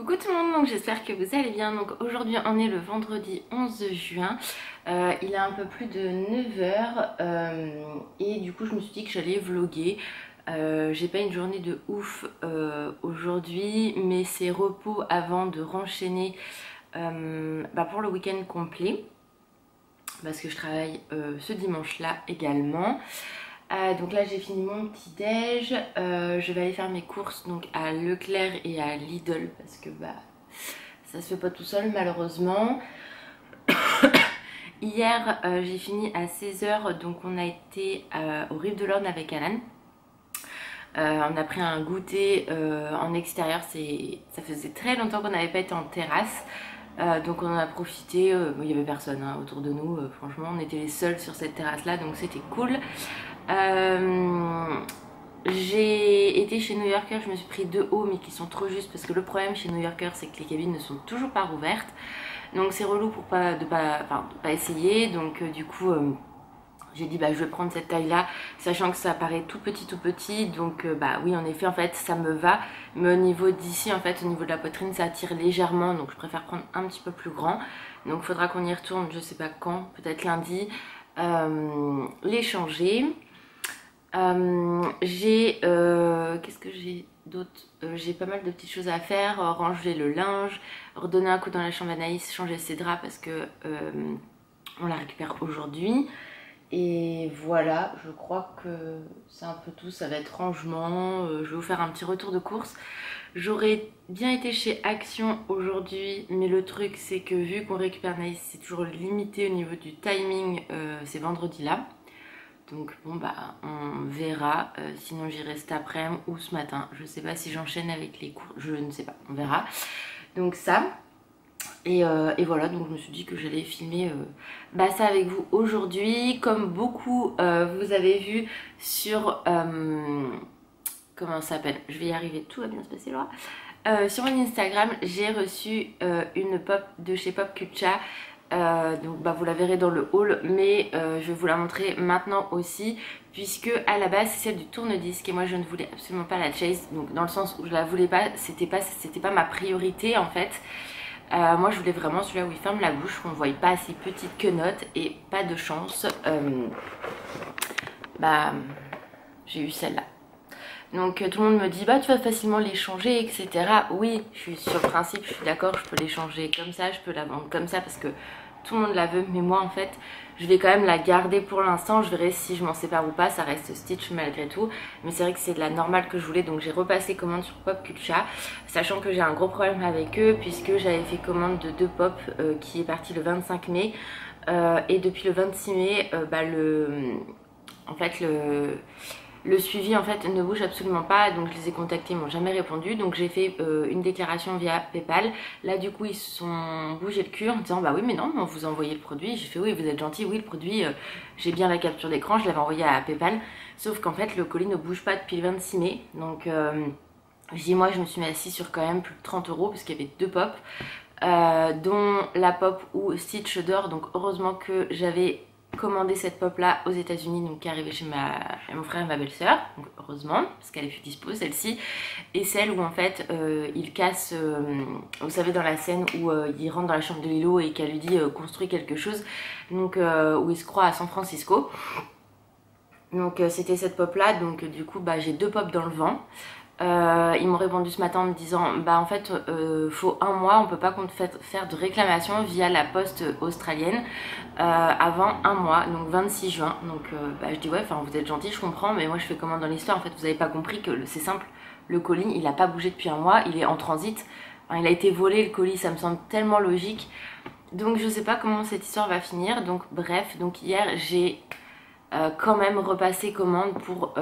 Coucou tout le monde, donc j'espère que vous allez bien. Donc aujourd'hui on est le vendredi 11 juin, il est un peu plus de 9 h et du coup je me suis dit que j'allais vlogger. J'ai pas une journée de ouf aujourd'hui, mais c'est repos avant de renchaîner pour le week-end complet parce que je travaille ce dimanche là également. Donc là j'ai fini mon petit déj, je vais aller faire mes courses donc à Leclerc et à Lidl parce que ça se fait pas tout seul malheureusement. Hier j'ai fini à 16 h, donc on a été au Rive de l'Orne avec Alan. On a pris un goûter en extérieur, ça faisait très longtemps qu'on n'avait pas été en terrasse. Donc on en a profité, il n'y avait personne autour de nous, franchement on était les seuls sur cette terrasse là, donc c'était cool. J'ai été chez New Yorker, je me suis pris 2 hauts mais qui sont trop justes parce que le problème chez New Yorker c'est que les cabines ne sont toujours pas rouvertes, donc c'est relou pour de pas essayer. Donc du coup j'ai dit je vais prendre cette taille là, sachant que ça paraît tout petit, donc oui en effet en fait ça me va, mais au niveau d'ici en fait, au niveau de la poitrine ça tire légèrement, donc je préfère prendre un petit peu plus grand. Donc il faudra qu'on y retourne, je sais pas quand, peut-être lundi, les changer. Qu'est-ce que j'ai d'autre? J'ai pas mal de petites choses à faire, ranger le linge, redonner un coup dans la chambre d'Anaïs, changer ses draps parce que on la récupère aujourd'hui. Et voilà, je crois que c'est un peu tout, ça va être rangement. Je vais vous faire un petit retour de course. J'aurais bien été chez Action aujourd'hui, mais le truc c'est que vu qu'on récupère Anaïs, c'est toujours limité au niveau du timing, c'est vendredi là. Donc bon on verra, sinon j'irai cet après-midi ou ce matin. Je sais pas si j'enchaîne avec les cours, je ne sais pas, on verra. Donc ça, et voilà, donc je me suis dit que j'allais filmer ça avec vous aujourd'hui. Comme beaucoup vous avez vu sur, comment ça s'appelle, je vais y arriver, tout va bien se passer là. Sur mon Instagram, j'ai reçu une pop de chez Pop Culture. Donc vous la verrez dans le haul, mais je vais vous la montrer maintenant aussi, puisque à la base c'est celle du tourne-disque et moi je ne voulais absolument pas la Chase, donc dans le sens où je la voulais pas, c'était pas ma priorité en fait. Moi je voulais vraiment celui-là où il ferme la bouche, qu'on ne voyait pas assez petite que note, et pas de chance, j'ai eu celle-là. Donc tout le monde me dit tu vas facilement les changer, etc. Oui, je suis sur le principe, je suis d'accord, je peux les changer comme ça, je peux la vendre comme ça parce que tout le monde la veut, mais moi en fait je vais quand même la garder pour l'instant. Je verrai si je m'en sépare ou pas, ça reste Stitch malgré tout, mais c'est vrai que c'est de la normale que je voulais, donc j'ai repassé commande sur Pop Culture, sachant que j'ai un gros problème avec eux puisque j'avais fait commande de 2 pop qui est parti le 25 mai et depuis le 26 mai le suivi en fait ne bouge absolument pas, donc je les ai contactés, ils m'ont jamais répondu, donc j'ai fait une déclaration via PayPal. Là du coup ils se sont bougé le cul en disant oui mais non, on vous a envoyé le produit. J'ai fait oui vous êtes gentil, oui le produit j'ai bien la capture d'écran, je l'avais envoyé à PayPal, sauf qu'en fait le colis ne bouge pas depuis le 26 mai, donc je dis moi je me suis mis assis sur quand même plus de 30 € parce qu'il y avait 2 pop, dont la pop où Stitch dort, donc heureusement que j'avais commandé cette pop là aux États-Unis, donc qui est arrivée chez mon frère et ma belle-sœur, donc heureusement parce qu'elle est plus dispo celle-ci, et celle où en fait il casse, vous savez dans la scène où il rentre dans la chambre de Lilo et qu'elle lui dit construis quelque chose, donc où il se croit à San Francisco. Donc c'était cette pop là, donc du coup j'ai 2 pop dans le vent. Ils m'ont répondu ce matin en me disant en fait faut 1 mois, on peut pas faire de réclamation via la poste australienne avant 1 mois, donc 26 juin. Donc je dis ouais, enfin vous êtes gentil, je comprends, mais moi je fais comment dans l'histoire, en fait vous avez pas compris que c'est simple, le colis il a pas bougé depuis 1 mois, il est en transit, enfin, il a été volé le colis, ça me semble tellement logique. Donc je sais pas comment cette histoire va finir, donc bref, donc hier j'ai quand même repassé commande pour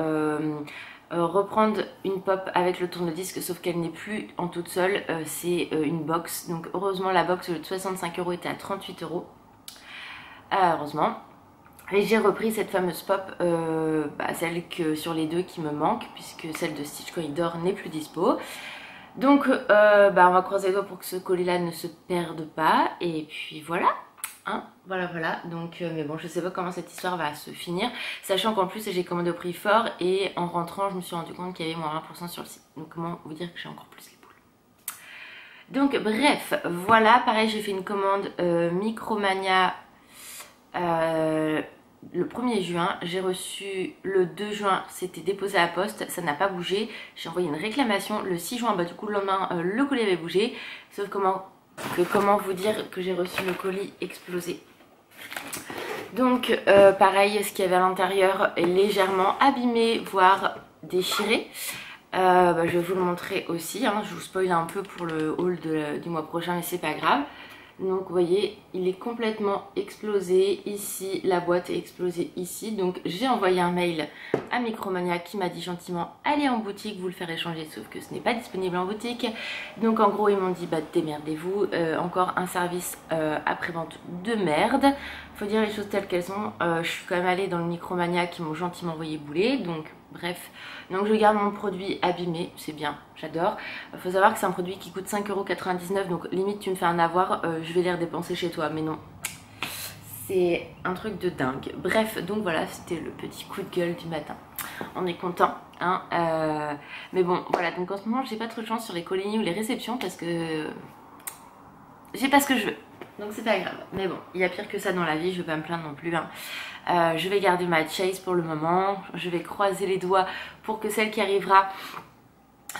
reprendre une pop avec le tourne-disque, sauf qu'elle n'est plus en toute seule, c'est une box, donc heureusement la box au lieu de 65 € était à 38 €, heureusement. Et j'ai repris cette fameuse pop, celle que sur les 2 qui me manque, puisque celle de Stitch quand il dort n'est plus dispo. Donc on va croiser les doigts pour que ce colis là ne se perde pas, et puis voilà. Voilà, donc mais bon je sais pas comment cette histoire va se finir, sachant qu'en plus j'ai commandé au prix fort et en rentrant je me suis rendu compte qu'il y avait moins 20% sur le site, donc comment vous dire que j'ai encore plus les boules. Donc bref, voilà, pareil j'ai fait une commande Micromania le 1er juin, j'ai reçu le 2 juin, c'était déposé à la poste, ça n'a pas bougé, j'ai envoyé une réclamation le 6 juin, bah du coup le lendemain le colis avait bougé, sauf comment vous dire que j'ai reçu le colis explosé. Donc pareil, ce qu'il y avait à l'intérieur est légèrement abîmé, voire déchiré. Je vais vous le montrer aussi, hein. Je vous spoil un peu pour le haul du mois prochain mais c'est pas grave. Donc vous voyez, il est complètement explosé ici, la boîte est explosée ici. Donc j'ai envoyé un mail à Micromania qui m'a dit gentiment allez en boutique, vous le faire échanger, sauf que ce n'est pas disponible en boutique. Donc en gros ils m'ont dit bah démerdez-vous, encore un service après-vente de merde. Faut dire les choses telles qu'elles sont, je suis quand même allée dans le Micromania qui m'ont gentiment envoyé bouler, donc bref. Donc je garde mon produit abîmé, c'est bien, j'adore. Faut savoir que c'est un produit qui coûte 5,99 €, donc limite tu me fais un avoir, je vais les redépenser chez toi, mais non. C'est un truc de dingue. Bref, donc voilà, c'était le petit coup de gueule du matin. On est content, hein. Mais bon, voilà, donc en ce moment j'ai pas trop de chance sur les colis ou les réceptions parce que j'ai pas ce que je veux. Donc c'est pas grave, mais bon, il y a pire que ça dans la vie, je vais pas me plaindre non plus, hein. Je vais garder ma Chase pour le moment, je vais croiser les doigts pour que celle qui arrivera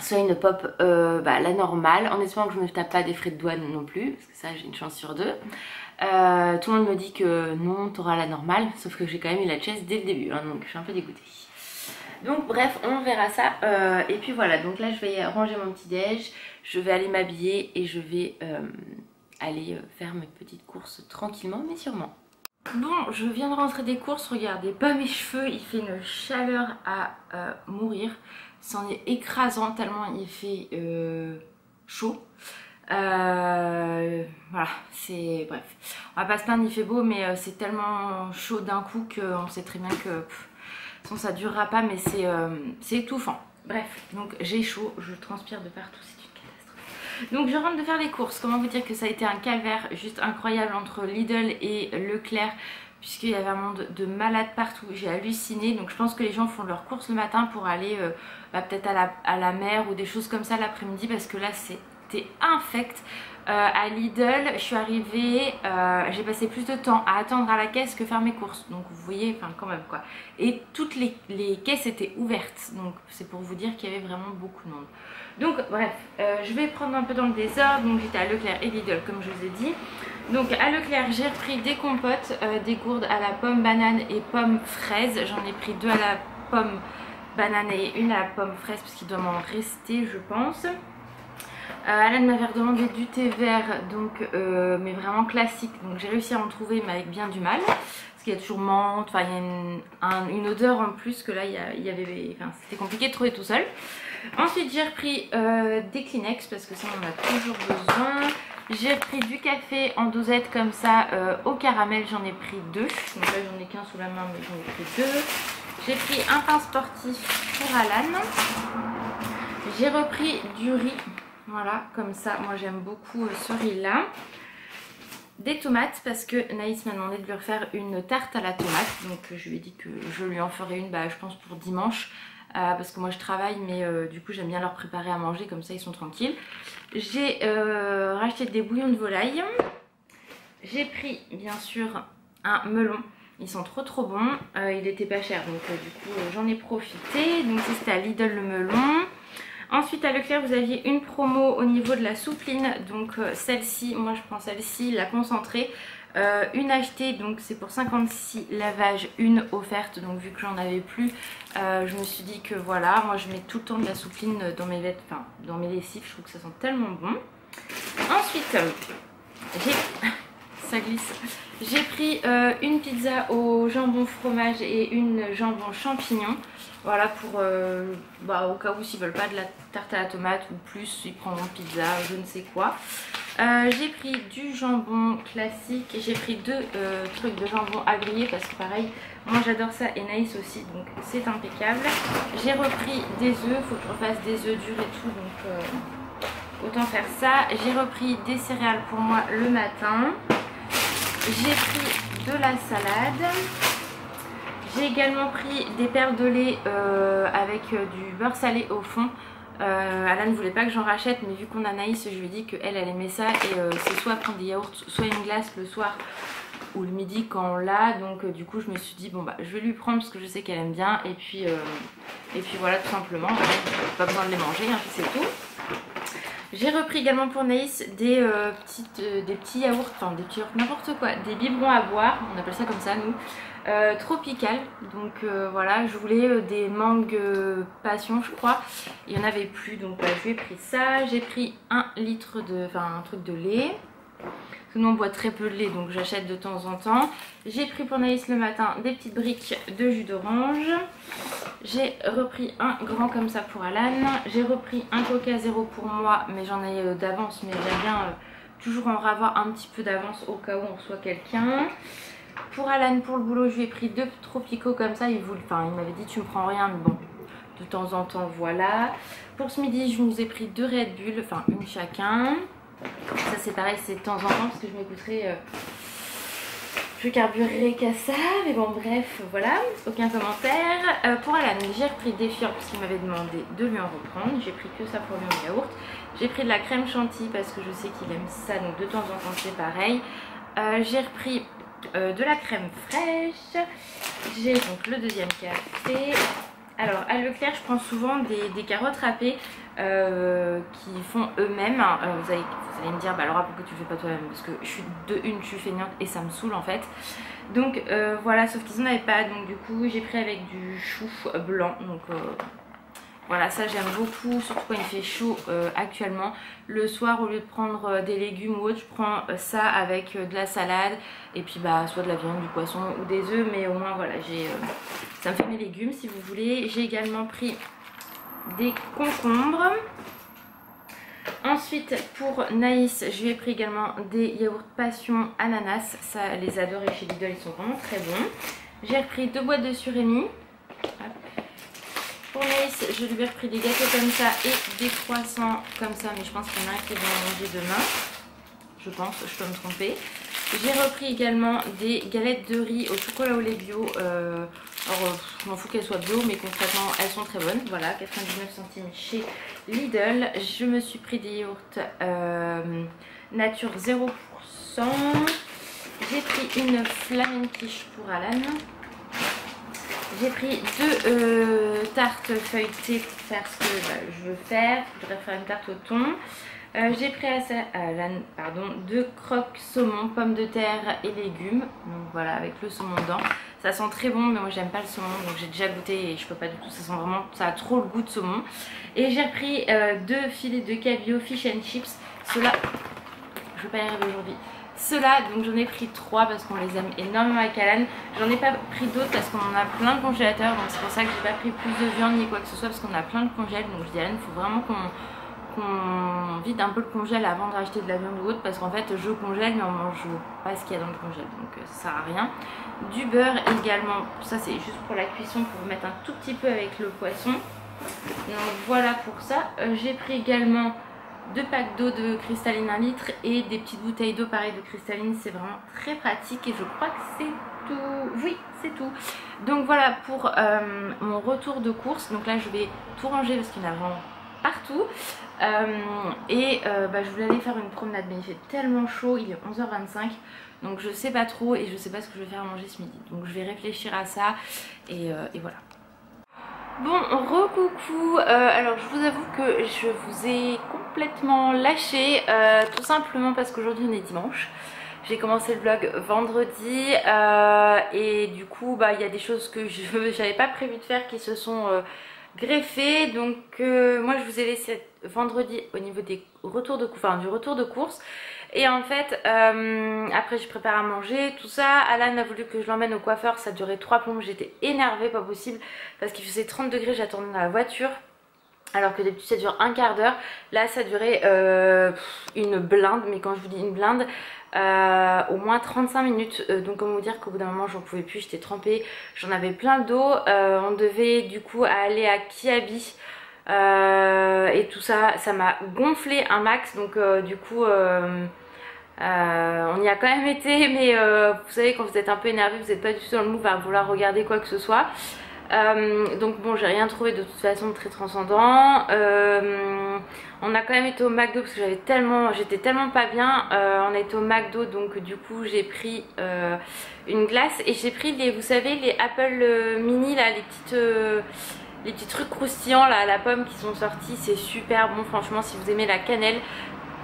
soit une pop la normale, en espérant que je ne me tape pas des frais de douane non plus, parce que ça j'ai une chance sur deux. Tout le monde me dit que non, t'auras la normale, sauf que j'ai quand même eu la Chase dès le début, hein, donc je suis un peu dégoûtée. Donc bref, on verra ça, et puis voilà, donc là je vais ranger mon petit déj, je vais aller m'habiller et je vais aller faire mes petites courses tranquillement mais sûrement. Bon, je viens de rentrer des courses, regardez, pas mes cheveux, il fait une chaleur à mourir. C'en est écrasant tellement il fait chaud. Voilà, c'est... bref. On va pas se plaindre, il fait beau, mais c'est tellement chaud d'un coup qu'on sait très bien que sinon ça durera pas, mais c'est étouffant. Bref, donc j'ai chaud, je transpire de partout, c'est une catastrophe. Donc je rentre de faire les courses. Comment vous dire que ça a été un calvaire juste incroyable entre Lidl et Leclerc, puisqu'il y avait un monde de malades partout. J'ai halluciné. Donc je pense que les gens font leurs courses le matin pour aller peut-être à la mer ou des choses comme ça l'après-midi, parce que là c'était infect. À Lidl, je suis arrivée, j'ai passé plus de temps à attendre à la caisse que faire mes courses. Donc vous voyez, enfin quand même quoi. Et toutes les caisses étaient ouvertes. Donc c'est pour vous dire qu'il y avait vraiment beaucoup de monde. Donc bref, je vais prendre un peu dans le désordre. Donc j'étais à Leclerc et Lidl comme je vous ai dit. Donc à Leclerc, j'ai repris des compotes, des gourdes à la pomme, banane et pomme fraise. J'en ai pris 2 à la pomme banane et 1 à la pomme fraise parce qu'il doit m'en rester je pense. Alain m'avait redemandé du thé vert, donc, mais vraiment classique, donc j'ai réussi à en trouver mais avec bien du mal, parce qu'il y a toujours menthe, enfin il y a une odeur en plus que là c'était compliqué de trouver tout seul. Ensuite j'ai repris des Kleenex parce que ça on en a toujours besoin. J'ai repris du café en dosette comme ça au caramel, j'en ai pris 2, donc là j'en ai qu'un sous la main mais j'en ai pris 2. J'ai pris un pain sportif pour Alan. J'ai repris du riz. Voilà, comme ça, moi j'aime beaucoup ce riz là. Des tomates parce que Naïs m'a demandé de lui refaire une tarte à la tomate. Donc je lui ai dit que je lui en ferai une, je pense pour dimanche. Parce que moi je travaille mais du coup j'aime bien leur préparer à manger, comme ça ils sont tranquilles. J'ai racheté des bouillons de volaille. J'ai pris bien sûr un melon. Ils sont trop bons. Il était pas cher donc du coup j'en ai profité. Donc c'était à Lidl le melon. Ensuite à Leclerc vous aviez une promo au niveau de la soupline, donc celle-ci, moi je prends celle-ci, la concentrée, une achetée, donc c'est pour 56 lavages, une offerte, donc vu que j'en avais plus, je me suis dit que voilà, moi je mets tout le temps de la soupline dans mes lessives, je trouve que ça sent tellement bon. Ensuite, ça glisse. J'ai pris une pizza au jambon fromage et une jambon champignon. Voilà pour au cas où s'ils veulent pas de la tarte à la tomate ou plus, ils prendront pizza, je ne sais quoi. J'ai pris du jambon classique. J'ai pris 2 trucs de jambon à griller parce que pareil, moi j'adore ça et Naïs aussi, donc c'est impeccable. J'ai repris des œufs, faut que je refasse des œufs durs et tout, donc autant faire ça. J'ai repris des céréales pour moi le matin. J'ai pris de la salade. J'ai également pris des perles de lait avec du beurre salé au fond. Alan ne voulait pas que j'en rachète, mais vu qu'on a Naïs, je lui ai dit qu'elle aimait ça. Et c'est soit prendre des yaourts, soit une glace le soir ou le midi quand on l'a. Donc du coup je me suis dit bon bah je vais lui prendre parce que je sais qu'elle aime bien. Et puis voilà, tout simplement, pas besoin de les manger, hein, c'est tout. J'ai repris également pour Naïs des petits yaourts, enfin des petits yaourts n'importe quoi, des biberons à boire, on appelle ça comme ça nous, tropical. Donc voilà, je voulais des mangues passion je crois, il n'y en avait plus, donc bah, je lui ai pris ça. J'ai pris un truc de lait. Nous on boit très peu de lait donc j'achète de temps en temps. J'ai pris pour Naïs le matin des petites briques de jus d'orange. J'ai repris un grand comme ça pour Alan. J'ai repris un Coca Zéro pour moi, mais j'en ai d'avance, mais j'aime bien toujours en avoir un petit peu d'avance au cas où on reçoit quelqu'un. Pour Alan, pour le boulot, je lui ai pris 2 tropicaux comme ça. Il m'avait dit tu me prends rien, mais bon, de temps en temps voilà. Pour ce midi, je nous ai pris 2 Red Bull, enfin une chacun. Ça c'est pareil, c'est de temps en temps parce que je m'écouterai plus carburé qu'à ça, mais bon bref, voilà, aucun commentaire. Pour Alan, j'ai repris des fioles parce qu'il m'avait demandé de lui en reprendre. J'ai pris que ça pour lui en yaourt. J'ai pris de la crème chantilly parce que je sais qu'il aime ça, donc de temps en temps c'est pareil. J'ai repris de la crème fraîche. J'ai donc le deuxième café. Alors à Leclerc je prends souvent des carottes râpées qui font eux-mêmes. Vous allez me dire bah Laura pourquoi tu le fais pas toi-même, parce que je suis feignante et ça me saoule en fait. Donc voilà, sauf qu'ils n'en avaient pas, donc du coup j'ai pris avec du chou blanc. Donc voilà, ça j'aime beaucoup, surtout quand il fait chaud actuellement. Le soir, au lieu de prendre des légumes ou autre, je prends ça avec de la salade et puis bah soit de la viande, du poisson ou des œufs, mais au moins voilà, ça me fait mes légumes si vous voulez. J'ai également pris des concombres. Ensuite pour Naïs, je lui ai pris également des yaourts passion ananas. Ça, elle les adore et chez Lidl ils sont vraiment très bons. J'ai repris 2 boîtes de surémi. Pour Naïs, je lui ai repris des gâteaux comme ça et des croissants comme ça, mais je pense qu'il y en a un qui va en manger demain. Je pense, je peux me tromper. J'ai repris également des galettes de riz au chocolat au lait bio. Alors, je m'en fous qu'elles soient bio, mais concrètement, elles sont très bonnes. Voilà, 99 centimes chez Lidl. Je me suis pris des yaourts nature 0%. J'ai pris une flamenquiche pour Alan. J'ai pris 2 tartes feuilletées pour faire ce que je veux faire. Je voudrais faire une tarte au thon. J'ai pris à Alan, 2 croques saumon, pommes de terre et légumes. Donc voilà, avec le saumon dedans. Ça sent très bon, mais moi j'aime pas le saumon, donc j'ai déjà goûté et je peux pas du tout. Ça sent vraiment, ça a trop le goût de saumon. Et j'ai repris 2 filets de cabillaud fish and chips. Ceux-là, je vais pas y arriver aujourd'hui. Ceux-là, donc j'en ai pris 3 parce qu'on les aime énormément avec Alan. J'en ai pas pris d'autres parce qu'on en a plein de congélateurs, donc c'est pour ça que j'ai pas pris plus de viande ni quoi que ce soit, parce qu'on a plein de congèles. Donc je dis à Alan, il faut vraiment qu'on vide un peu le congèle avant de racheter de la viande ou autre, parce qu'en fait je congèle mais on mange pas ce qu'il y a dans le congèle, donc ça sert à rien. Du beurre également, ça c'est juste pour la cuisson, pour mettre un tout petit peu avec le poisson. Donc voilà pour ça. J'ai pris également 2 packs d'eau de cristalline 1 litre et des petites bouteilles d'eau pareil de cristalline. C'est vraiment très pratique et je crois que c'est tout. Oui, c'est tout. Donc voilà pour mon retour de course. Donc là je vais tout ranger parce qu'il y en a vraiment partout. Je voulais aller faire une promenade, mais il fait tellement chaud, il est 11h25, donc je sais pas trop et je sais pas ce que je vais faire à manger ce midi. Donc je vais réfléchir à ça et voilà. Bon, recoucou, alors je vous avoue que je vous ai complètement lâché, tout simplement parce qu'aujourd'hui on est dimanche. J'ai commencé le vlog vendredi et du coup il y a des choses que j'avais pas prévu de faire qui se sont greffées. Donc moi je vous ai laissé vendredi au niveau des retours de du retour de course. Et en fait après je prépare à manger tout ça. Alan a voulu que je l'emmène au coiffeur, ça durait 3 plombs, j'étais énervée pas possible parce qu'il faisait 30 degrés, j'attendais dans la voiture. Alors que d'habitude ça dure un quart d'heure. Là ça durait une blinde, mais quand je vous dis une blinde, au moins 35 minutes. Donc comment vous dire qu'au bout d'un moment j'en pouvais plus, j'étais trempée, j'en avais plein le dos. On devait du coup aller à Kiabi et tout ça, ça m'a gonflé un max. Donc du coup on y a quand même été, mais vous savez quand vous êtes un peu énervé, vous n'êtes pas du tout dans le mood à vouloir regarder quoi que ce soit. Donc bon, j'ai rien trouvé de toute façon de très transcendant. On a quand même été au McDo parce que j'étais tellement pas bien. On a été au McDo, donc du coup j'ai pris une glace et j'ai pris vous savez, les Apple Mini là, les petits trucs croustillants là à la pomme qui sont sortis. C'est super bon, franchement, si vous aimez la cannelle.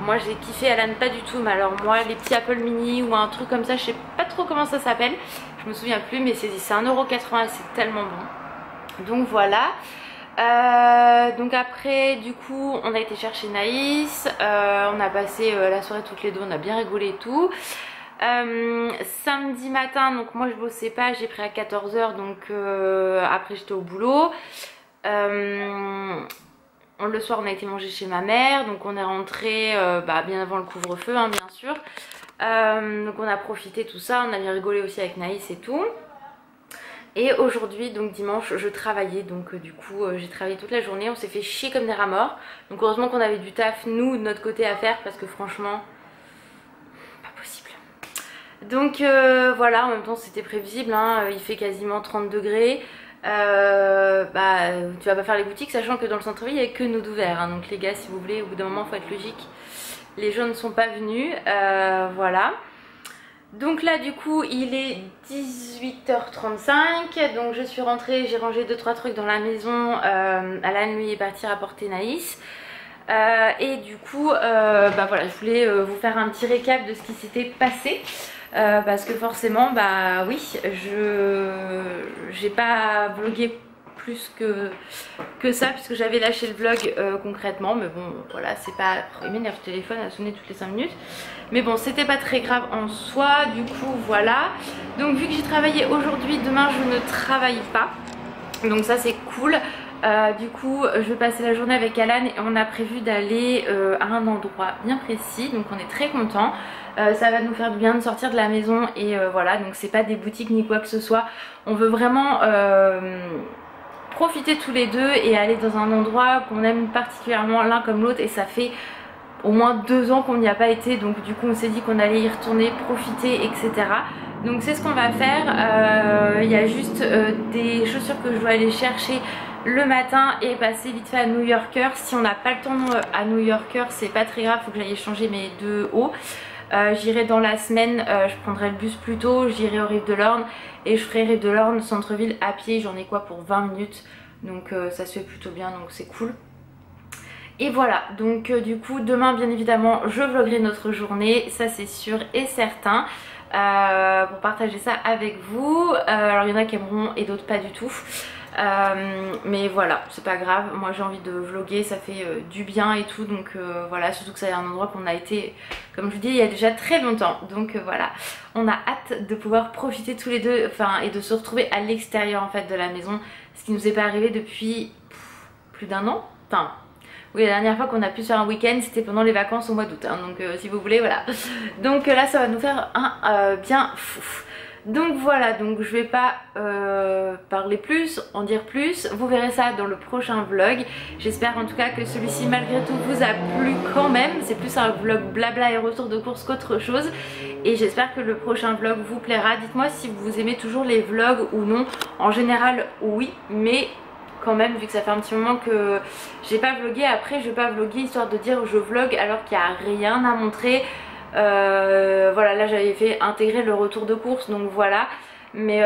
Moi j'ai kiffé, Alan pas du tout, mais alors moi les petits Apple Mini ou un truc comme ça, je sais pas trop comment ça s'appelle, je me souviens plus, mais c'est 1,80 €, c'est tellement bon. Donc voilà. Donc après du coup on a été chercher Naïs, on a passé la soirée toutes les deux, on a bien rigolé et tout. Samedi matin, donc moi je bossais pas, j'ai pris à 14 h, donc après j'étais au boulot. Le soir on a été manger chez ma mère, donc on est rentré bien avant le couvre-feu hein, bien sûr. Donc on a profité tout ça, on a bien rigolé aussi avec Naïs et tout. Et aujourd'hui, donc dimanche, je travaillais, donc du coup j'ai travaillé toute la journée, on s'est fait chier comme des rats morts. Donc heureusement qu'on avait du taf nous de notre côté à faire, parce que franchement pas possible. Donc voilà, en même temps c'était prévisible hein, il fait quasiment 30 degrés. Tu vas pas faire les boutiques sachant que dans le centre-ville il n'y a que nous d'ouvert hein. Donc les gars, si vous voulez, au bout d'un moment faut être logique, les gens ne sont pas venus, voilà. Donc là du coup il est 18 h 35, donc je suis rentrée, j'ai rangé 2-3 trucs dans la maison. Alan lui est parti rapporter Naïs. Et du coup voilà, je voulais vous faire un petit récap de ce qui s'était passé. Parce que forcément oui, j'ai pas vlogué plus que ça puisque j'avais lâché le vlog concrètement, mais bon voilà, c'est pas... Il m'énerve, le téléphone a sonné toutes les 5 minutes, mais bon c'était pas très grave en soi. Du coup voilà, donc vu que j'ai travaillé aujourd'hui, demain je ne travaille pas, donc ça c'est cool. Du coup je vais passer la journée avec Alan et on a prévu d'aller à un endroit bien précis, donc on est très contents. Ça va nous faire du bien de sortir de la maison et voilà, donc c'est pas des boutiques ni quoi que ce soit, on veut vraiment profiter tous les deux et aller dans un endroit qu'on aime particulièrement l'un comme l'autre, et ça fait au moins 2 ans qu'on n'y a pas été, donc du coup on s'est dit qu'on allait y retourner, profiter, etc. Donc c'est ce qu'on va faire. Il y a juste des chaussures que je dois aller chercher le matin et passer vite fait à New Yorker. Si on n'a pas le temps à New Yorker, c'est pas très grave, faut que j'aille changer mes 2 hauts. J'irai dans la semaine, je prendrai le bus plus tôt, j'irai au Rive de l'Orne et je ferai Rive de l'Orne centre-ville à pied. J'en ai quoi pour 20 minutes, donc ça se fait plutôt bien, donc c'est cool. Et voilà, donc du coup demain bien évidemment je vloggerai notre journée, ça c'est sûr et certain, pour partager ça avec vous. Alors il y en a qui aimeront et d'autres pas du tout. Mais voilà, c'est pas grave, moi j'ai envie de vlogger, ça fait du bien et tout, donc voilà, surtout que c'est un endroit qu'on a été, comme je vous dis, il y a déjà très longtemps, donc voilà, on a hâte de pouvoir profiter tous les deux, enfin, et de se retrouver à l'extérieur en fait de la maison, ce qui nous est pas arrivé depuis plus d'1 an, enfin oui, la dernière fois qu'on a pu se faire un week-end c'était pendant les vacances au mois d'août hein, donc si vous voulez, voilà, donc là ça va nous faire un bien fou. Donc voilà, donc je vais pas parler plus, en dire plus, vous verrez ça dans le prochain vlog. J'espère en tout cas que celui-ci malgré tout vous a plu quand même. C'est plus un vlog blabla et retour de course qu'autre chose. Et j'espère que le prochain vlog vous plaira. Dites-moi si vous aimez toujours les vlogs ou non. En général oui, mais quand même vu que ça fait un petit moment que j'ai pas vlogué, après je vais pas vloguer histoire de dire je vlog alors qu'il n'y a rien à montrer. Voilà, là j'avais fait intégrer le retour de course, donc voilà. Mais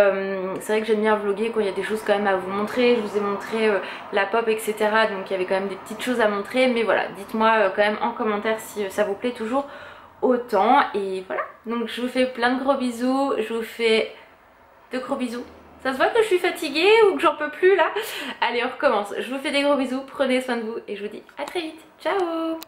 c'est vrai que j'aime bien vlogger quand il y a des choses quand même à vous montrer. Je vous ai montré la pop, etc. Donc il y avait quand même des petites choses à montrer. Mais voilà, dites-moi quand même en commentaire si ça vous plaît toujours autant. Et voilà, donc je vous fais plein de gros bisous. Je vous fais de gros bisous. Ça se voit que je suis fatiguée ou que j'en peux plus là. Allez, on recommence. Je vous fais des gros bisous, prenez soin de vous et je vous dis à très vite. Ciao!